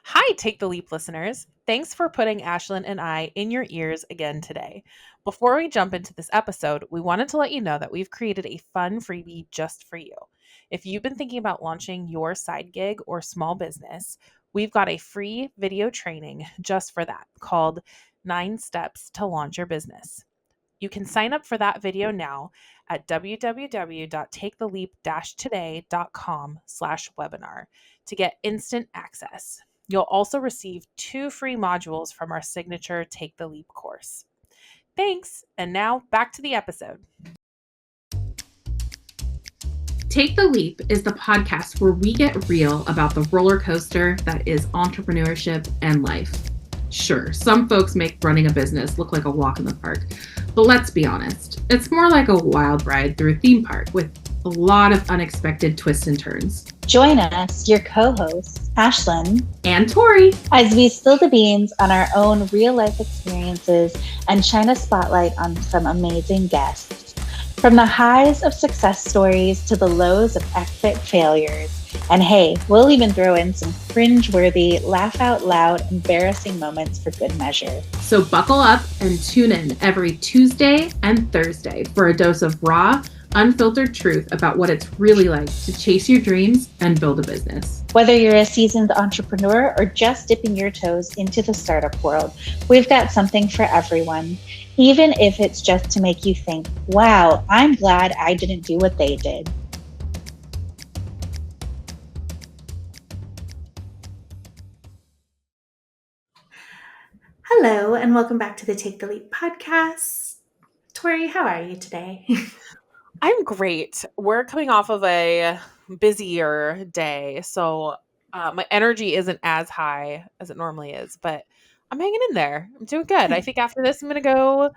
Hi, Take the Leap listeners. Thanks for putting Ashlyn and I in your ears again today. Before we jump into this episode, we wanted to let you know that we've created a fun freebie just for you. If you've been thinking about launching your side gig or small business, we've got a free video training just for that called 9 Steps to Launch Your Business. You can sign up for that video now at www.taketheleap-today.com/webinar to get instant access. You'll also receive 2 free modules from our signature Take the Leap course. Thanks, and now back to the episode. Take the Leap is the podcast where we get real about the roller coaster that is entrepreneurship and life. Sure, some folks make running a business look like a walk in the park, but let's be honest, it's more like a wild ride through a theme park with a lot of unexpected twists and turns. Join us, your co-hosts, Ashlan and Tory, as we spill the beans on our own real-life experiences and shine a spotlight on some amazing guests. From the highs of success stories to the lows of epic failures. And hey, we'll even throw in some cringe-worthy, laugh-out-loud, embarrassing moments for good measure. So buckle up and tune in every Tuesday and Thursday for a dose of raw, unfiltered truth about what it's really like to chase your dreams and build a business. Whether you're a seasoned entrepreneur or just dipping your toes into the startup world, we've got something for everyone. Even if it's just to make you think, wow, I'm glad I didn't do what they did. Hello, and welcome back to the Take the Leap podcast. Tori, how are you today? I'm great. We're coming off of a busier day, so my energy isn't as high as it normally is, but I'm hanging in there. I'm doing good. I think after this, I'm going to go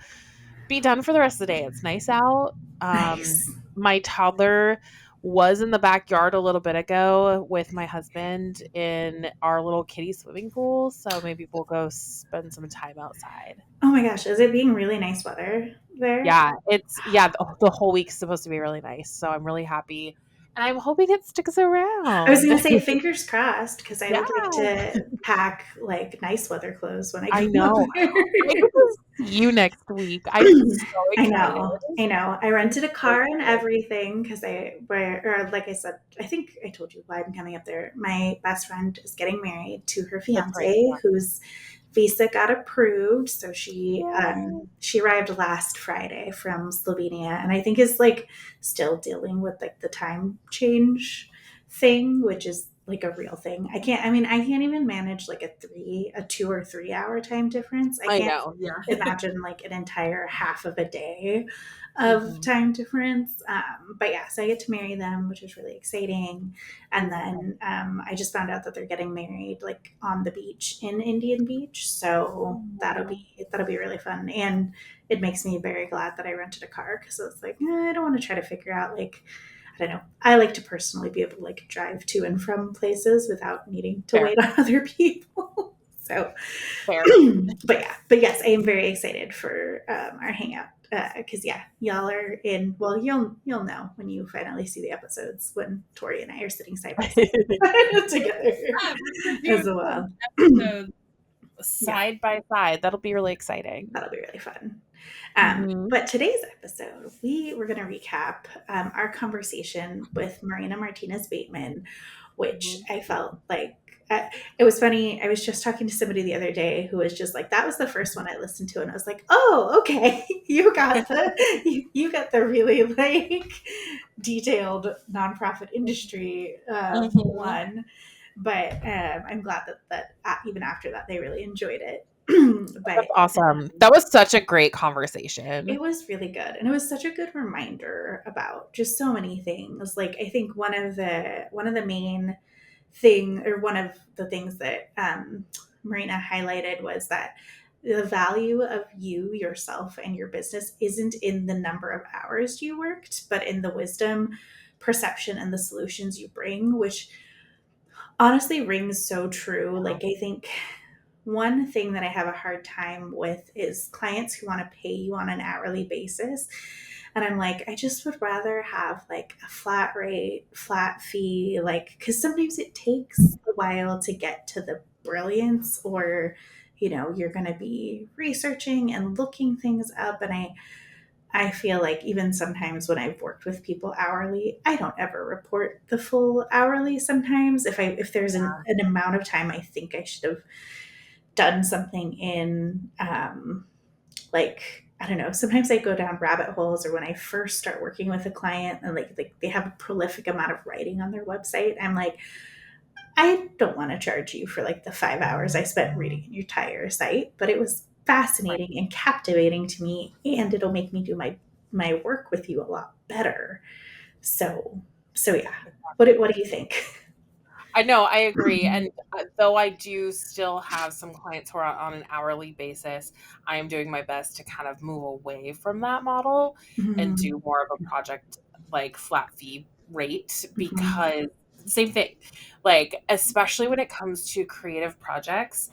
be done for the rest of the day. It's nice out. Nice. My toddler was in the backyard a little bit ago with my husband in our little kiddie swimming pool, so maybe we'll go spend some time outside. Oh my gosh, is it being really nice weather there? Yeah, the whole week's supposed to be really nice, so I'm really happy, and I'm hoping it sticks around. I was going to say fingers crossed because I Yeah. would like to pack like nice weather clothes when I go I know. up there. I get to see you next week. I'm so excited. I know. I rented a car and everything because like I said, I think I told you why I'm coming up there. My best friend is getting married to her fiance, right, yeah. whose visa got approved. So she arrived last Friday from Slovenia, and I think is like still dealing with like the time change thing, which is like a real thing. I can't even manage like a 2 or 3 hour time difference. I can't know. Yeah. imagine like an entire half of a day of time difference. But yeah, so I get to marry them, which is really exciting. And then I just found out that they're getting married like on the beach in Indian Beach. So that'll be really fun. And it makes me very glad that I rented a car because it's like, I don't want to try to figure out like, I don't know. I like to personally be able to like drive to and from places without needing to wait on other people. So, but yes, I am very excited for our hangout because y'all are in. Well, you'll know when you finally see the episodes when Tori and I are sitting side by side together as well. Side by side, that'll be really exciting. That'll be really fun. But today's episode, we're going to recap our conversation with Marina Martinez Bateman, which I felt like it was funny. I was just talking to somebody the other day who was just like, that was the first one I listened to. And I was like, oh, okay. You got the really like detailed nonprofit industry one. But I'm glad that even after that, they really enjoyed it. But that's awesome. That was such a great conversation. It was really good. And it was such a good reminder about just so many things. Like, I think one of the main one of the things that Marina highlighted was that the value of you, yourself, and your business isn't in the number of hours you worked, but in the wisdom, perception, and the solutions you bring, which honestly rings so true. Like, I think one thing that I have a hard time with is clients who want to pay you on an hourly basis. And I'm like, I just would rather have like a flat rate, flat fee, like, because sometimes it takes a while to get to the brilliance, or you're going to be researching and looking things up. And I feel like even sometimes when I've worked with people hourly, I don't ever report the full hourly. Sometimes if there's an amount of time I think I should have done something in, like, I don't know, sometimes I go down rabbit holes, or when I first start working with a client and like they have a prolific amount of writing on their website, I'm like, I don't want to charge you for like the 5 hours I spent reading your entire site, but it was Right. fascinating and captivating to me, and it'll make me do my work with you a lot better. So yeah. What do you think? I know, I agree. And though I do still have some clients who are on an hourly basis, I am doing my best to kind of move away from that model and Mhm. do more of a project like flat fee rate, Mhm. because same thing, like, especially when it comes to creative projects,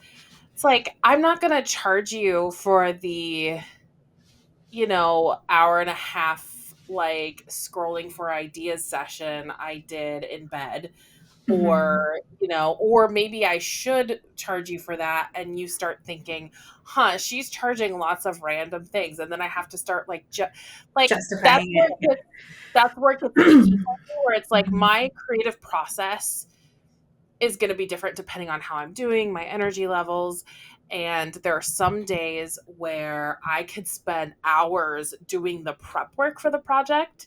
it's like, I'm not going to charge you for the, hour and a half, like, scrolling for ideas session I did in bed, Mhm. or maybe I should charge you for that. And you start thinking, she's charging lots of random things. And then I have to start like Justifying it. that's where it gets Yeah. icky for me, where it's like Mhm. my creative process is going to be different depending on how I'm doing, my energy levels. And there are some days where I could spend hours doing the prep work for the project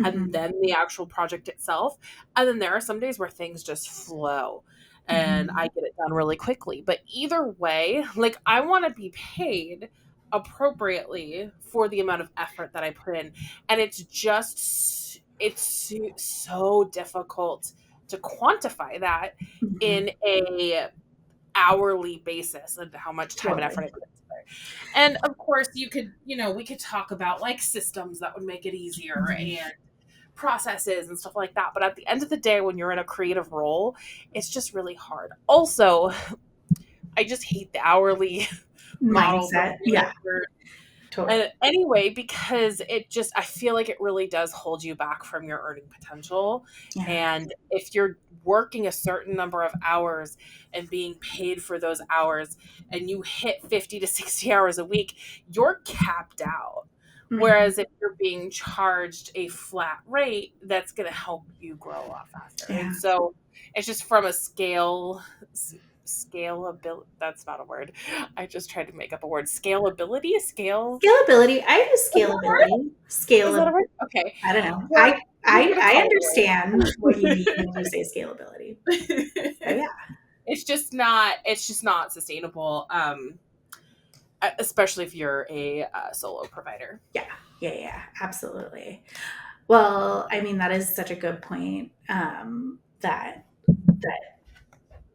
and Mhm. then the actual project itself. And then there are some days where things just flow and Mhm. I get it done really quickly. But either way, like, I want to be paid appropriately for the amount of effort that I put in. And it's so difficult to quantify that Mhm. in a hourly basis and how much time and effort Totally. I put into there. And of course, we could talk about like systems that would make it easier Mhm. and processes and stuff like that. But at the end of the day, when you're in a creative role, it's just really hard. Also, I just hate the hourly model for Mindset. Yeah, freelancers. totally. And anyway, because I feel like it really does hold you back from your earning potential. Yeah. And if you're working a certain number of hours and being paid for those hours and you hit 50 to 60 hours a week, you're capped out. Mhm. Whereas if you're being charged a flat rate, that's going to help you grow a lot faster. And Yeah. so it's just from a scalability. That's not a word. I just tried to make up a word. Scalability, scale. Scalability. I use Is that a word? scalability. Is that a Scalability. word? Okay. I don't know. We're gonna I call understand what you mean when you it say scalability. a So word. yeah. It's just not sustainable. Especially if you're a solo provider. Yeah. Yeah. Yeah. Absolutely. Well, I mean, that is such a good point. That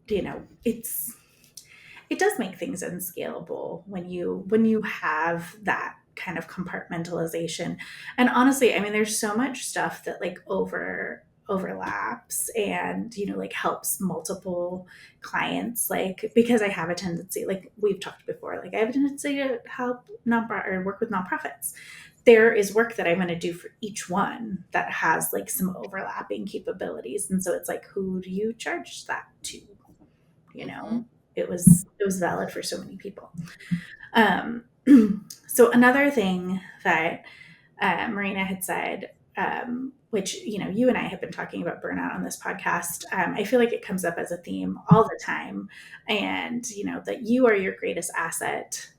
it does make things unscalable when you have that kind of compartmentalization. And honestly, I mean, there's so much stuff that like overlaps, and like helps multiple clients, like, because I have a tendency, like we've talked before, like I have a tendency to help nonprofit or work with nonprofits. There is work that I'm going to do for each one that has like some overlapping capabilities, and so it's like, who do you charge that to? you Mm-hmm. know it was valid for so many people. um, so another thing that Marina had said, which you and I have been talking about burnout on this podcast. I feel like it comes up as a theme all the time, and that you are your greatest asset.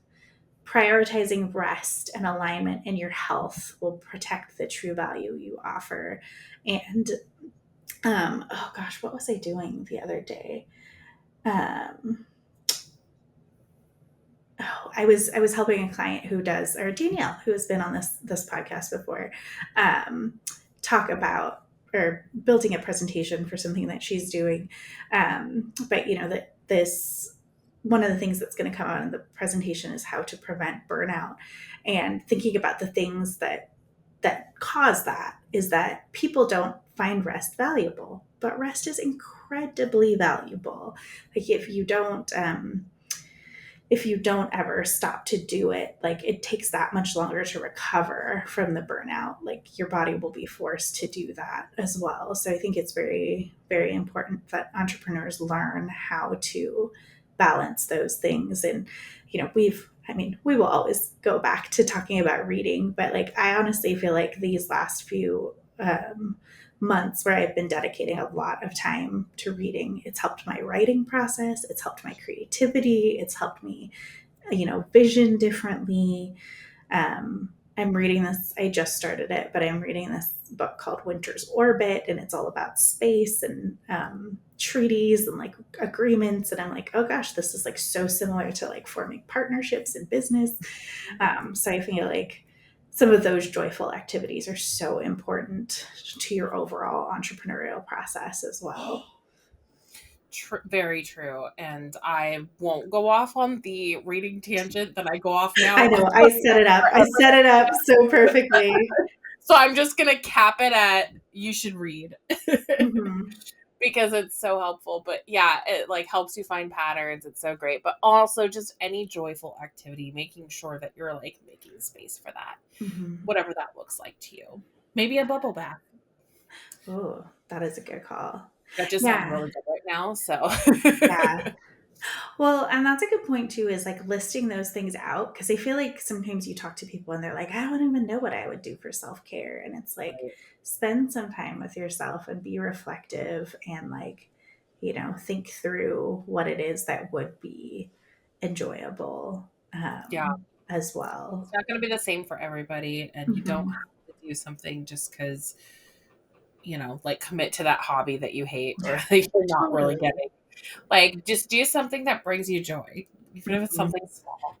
Prioritizing rest and alignment in your health will protect the true value you offer. And oh gosh, what was I doing the other day? um, I was helping a client who does, or Danielle, who has been on this podcast before, talk about, or building a presentation for something that she's doing. But that this one of the things that's going to come out in the presentation is how to prevent burnout, and thinking about the things that cause that is that people don't find rest valuable, but rest is incredibly valuable. Like if you don't ever stop to do it, like it takes that much longer to recover from the burnout. Like your body will be forced to do that as well. So I think it's very, very important that entrepreneurs learn how to balance those things. And, we will always go back to talking about reading, but like, I honestly feel like these last few months where I've been dedicating a lot of time to reading, it's helped my writing process. It's helped my creativity. It's helped me, vision differently. I'm reading this, I just started it, but I'm reading this book called Winter's Orbit, and it's all about space and treaties and like agreements. And I'm like, oh gosh, this is like so similar to like forming partnerships in business. So I feel like some of those joyful activities are so important to your overall entrepreneurial process as well. Very true. And I won't go off on the reading tangent that I go off now. I know, I set it up so perfectly. So I'm just going to cap it at you should read. Mm-hmm. Because it's so helpful. But yeah, it like helps you find patterns. It's so great. But also just any joyful activity, making sure that you're like making space for that, whatever that looks like to you. Maybe a bubble bath. Oh, that is a good call. That just sounds really good right now. So yeah. Well, and that's a good point too, is like listing those things out. Cause I feel like sometimes you talk to people and they're like, I don't even know what I would do for self-care. And it's like, spend some time with yourself and be reflective and like, think through what it is that would be enjoyable as well. It's not going to be the same for everybody. And you don't have to do something just because, like commit to that hobby that you hate or that you're not really getting. Like, just do something that brings you joy, even if it's something small.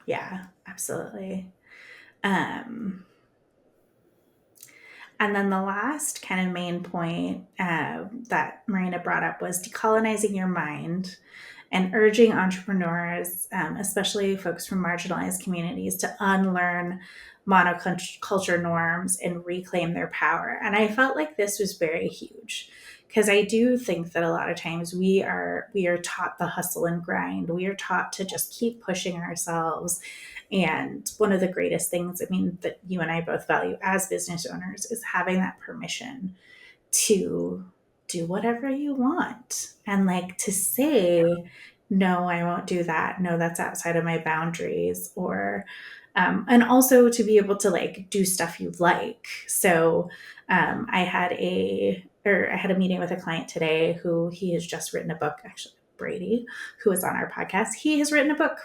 Yeah, absolutely. And then the last kind of main point that Marina brought up was decolonizing your mind and urging entrepreneurs, especially folks from marginalized communities, to unlearn monoculture norms and reclaim their power. And I felt like this was very huge because I do think that a lot of times we are taught the hustle and grind. We are taught to just keep pushing ourselves. And one of the greatest things, that you and I both value as business owners is having that permission to do whatever you want and like to say, no, I won't do that. No, that's outside of my boundaries. Or, and also to be able to like do stuff you like. So I had a meeting with a client today who he has just written a book, actually, Brady, who is on our podcast. He has written a book.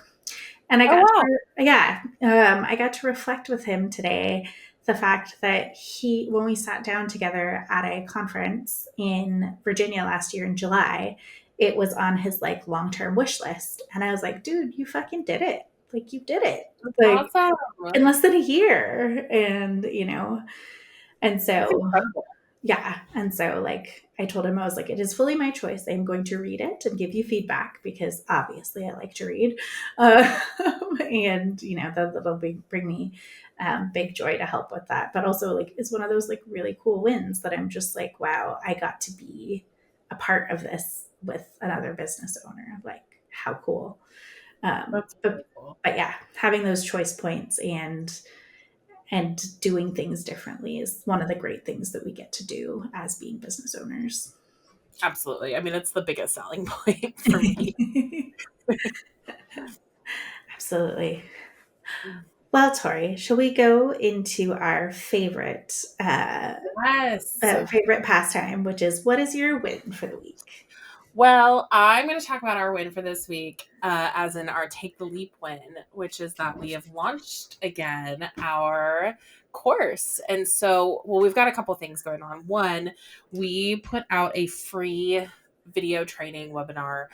And I got to reflect with him today the fact that when we sat down together at a conference in Virginia last year in July, it was on his like long-term wish list. And I was like, dude, you fucking did it. Like you did it. Like awesome. In less than a year. And, and so yeah. And so like I told him, I was like, it is fully my choice. I'm going to read it and give you feedback because obviously I like to read. And, that'll bring me big joy to help with that. But also like, it's one of those like really cool wins that I'm just like, wow, I got to be a part of this with another business owner. Like how cool. That's really cool. But yeah, having those choice points and doing things differently is one of the great things that we get to do as being business owners. Absolutely. It's the biggest selling point for me. Absolutely. Well, Tori, shall we go into our favorite favorite pastime, which is what is your win for the week? Well, I'm going to talk about our win for this week, as in our Take the Leap win, which is that we have launched again our course. And so, we've got a couple things going on. One, we put out a free video training webinar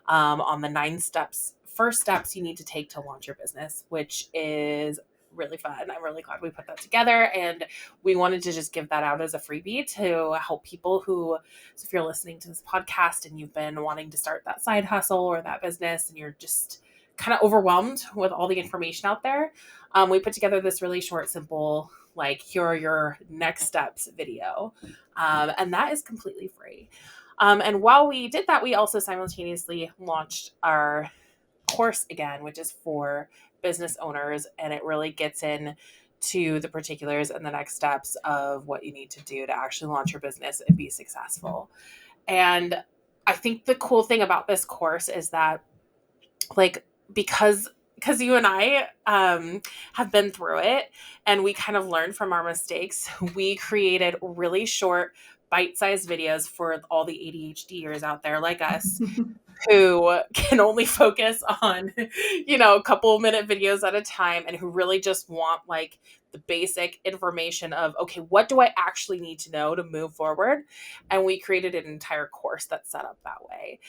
on the first steps you need to take to launch your business, which is really fun. I'm really glad we put that together, and we wanted to just give that out as a freebie to help people so if you're listening to this podcast and you've been wanting to start that side hustle or that business and you're just kind of overwhelmed with all the information out there, we put together this really short, simple, like here are your next steps video. And that is completely free. And while we did that, we also simultaneously launched our course again, which is for business owners, and it really gets in to the particulars and the next steps of what you need to do to actually launch your business and be successful. And I think the cool thing about this course is that like, because you and I have been through it and we kind of learned from our mistakes, we created really short, bite-sized videos for all the ADHDers out there like us who can only focus on, a couple minute videos at a time and who really just want like the basic information of, okay, what do I actually need to know to move forward? And we created an entire course that's set up that way,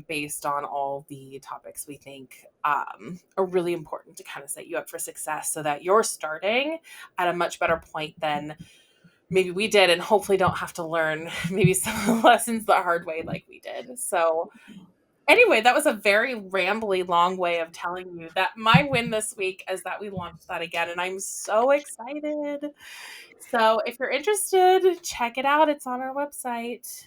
based on all the topics we think are really important to kind of set you up for success so that you're starting at a much better point than maybe we did, and hopefully don't have to learn maybe some of the lessons the hard way like we did. So anyway, that was a very rambly, long way of telling you that my win this week is that we launched that again, and I'm so excited. So if you're interested, check it out. It's on our website.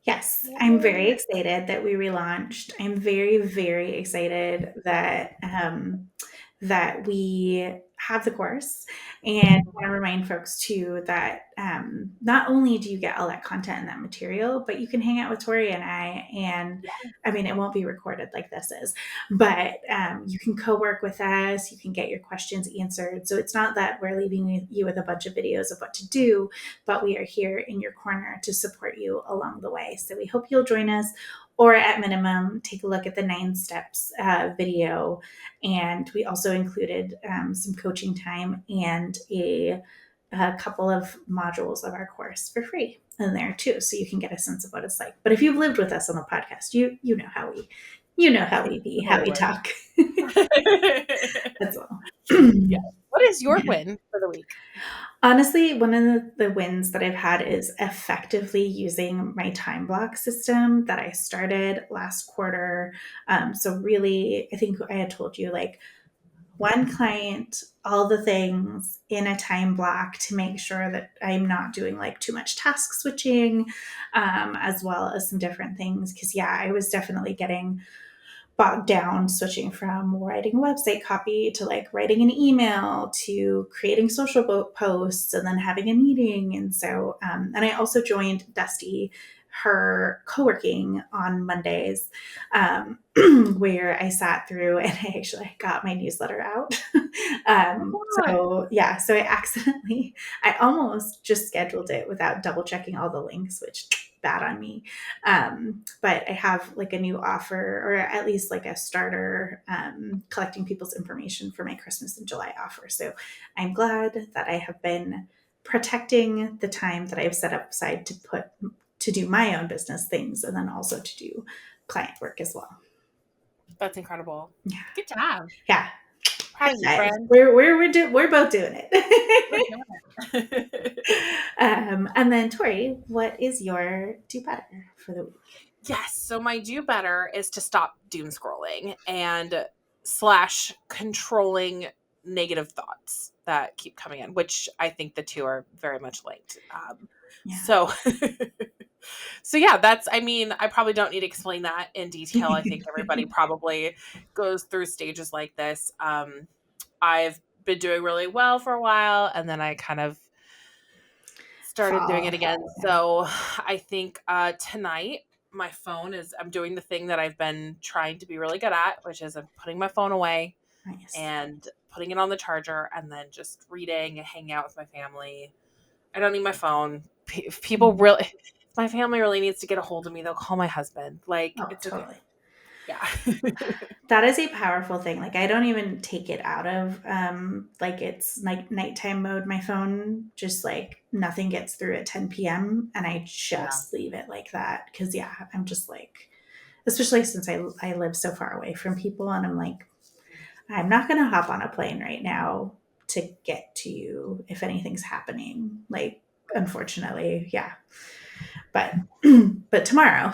Yes, I'm very excited that we relaunched. I'm very, very excited that that we have the course. And I want to remind folks too that not only do you get all that content and that material, but you can hang out with Tori and I. And I mean, it won't be recorded like this is, but you can co-work with us. You can get your questions answered. So it's not that we're leaving you with a bunch of videos of what to do, but we are here in your corner to support you along the way. So we hope you'll join us, or at minimum, take a look at the 9 steps video. And we also included some coaching time and a couple of modules of our course for free in there too, so you can get a sense of what it's like. But if you've lived with us on the podcast, you know how we talk. That's all. Yeah. What is your win for the week? Honestly, one of the wins that I've had is effectively using my time block system that I started last quarter. So really, I think I had told you, like, one client, all the things in a time block to make sure that I'm not doing like too much task switching, as well as some different things. Because I was definitely getting bogged down switching from writing website copy to like writing an email to creating social posts and then having a meeting. And so, and I also joined Dusty, her co-working on Mondays, where I sat through and I actually got my newsletter out. So I almost just scheduled it without double checking all the links, which bad on me. But I have like a new offer, or at least like a starter, collecting people's information for my Christmas in July offer. So I'm glad that I have been protecting the time that I've set up aside to do my own business things, and then also to do client work as well. That's incredible. Yeah. Good job. Yeah. Proud of you, friend. We're both doing it. And then Tori, what is your do better for the week? Yes. So my do better is to stop doom scrolling and / controlling negative thoughts that keep coming in, which I think the two are very much linked. So that's, I mean, I probably don't need to explain that in detail. I think everybody probably goes through stages like this. I've been doing really well for a while, and then I kind of started doing it again. So I think tonight my phone I'm doing the thing that I've been trying to be really good at, which is I'm putting my phone away and putting it on the charger, and then just reading and hanging out with my family. I don't need my phone. If my family really needs to get a hold of me, they'll call my husband. Like, it's totally. Okay. Yeah. That is a powerful thing. Like, I don't even take it out of like it's like nighttime mode. My phone just like nothing gets through at 10 p.m. and I just leave it like that. Cause I'm just like, especially since I live so far away from people, and I'm like, I'm not going to hop on a plane right now to get to you if anything's happening. Like, unfortunately, but tomorrow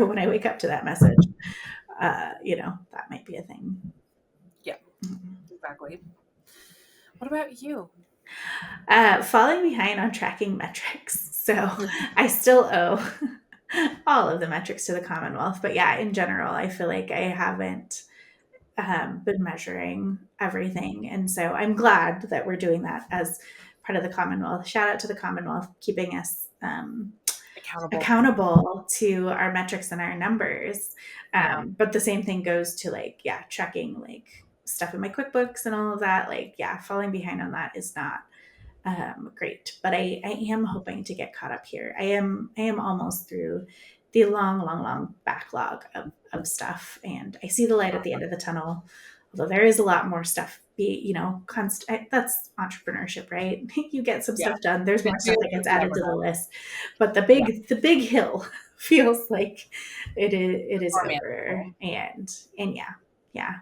when I wake up to that message, that might be a thing. Yeah, exactly. What about you? Falling behind on tracking metrics. So I still owe all of the metrics to the Commonwealth, but in general, I feel like I haven't been measuring everything. And so I'm glad that we're doing that as part of the Commonwealth. Shout out to the Commonwealth, keeping us accountable to our metrics and our numbers. But the same thing goes to like, tracking like stuff in my QuickBooks and all of that. Like, falling behind on that is not great. But I am hoping to get caught up here. I am almost through the long backlog of stuff, and I see the light at the end of the tunnel. Although there is a lot more stuff, that's entrepreneurship, right? You get some stuff done. There's more stuff that gets added to the list, but the big hill feels like it is over. And yeah.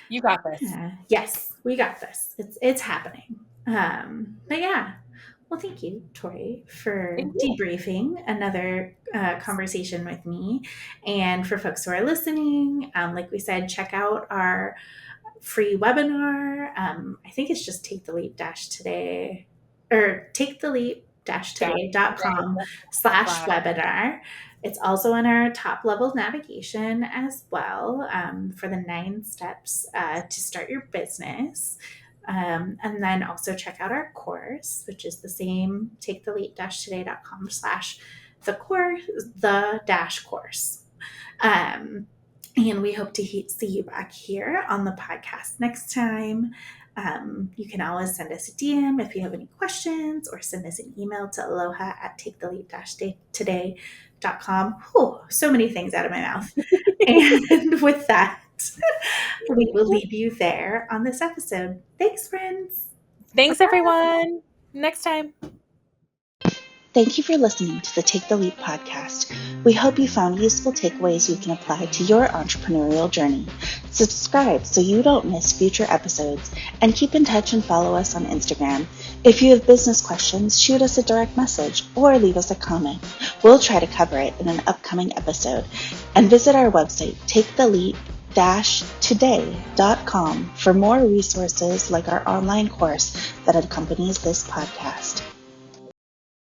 You got this. Yes, we got this. It's happening. But yeah. Well, thank you, Tori, for debriefing another conversation with me. And for folks who are listening, like we said, check out our free webinar. I think it's just Take the Leap Today, or taketheleap-today.com/webinar. It's also on our top level navigation as well, for the 9 steps to start your business. And then also check out our course, which is the same, taketheleap-today.com/the-course. And we hope to see you back here on the podcast next time. You can always send us a DM if you have any questions, or send us an email to aloha@taketheleap-today.com. Oh, so many things out of my mouth. And with that, we will leave you there on this episode. Thanks, friends. Thanks, everyone. Next time. Thank you for listening to the Take the Leap podcast. We hope you found useful takeaways you can apply to your entrepreneurial journey. Subscribe so you don't miss future episodes, and keep in touch and follow us on Instagram. If you have business questions, shoot us a direct message or leave us a comment. We'll try to cover it in an upcoming episode. And visit our website, taketheleap-today.com, for more resources like our online course that accompanies this podcast.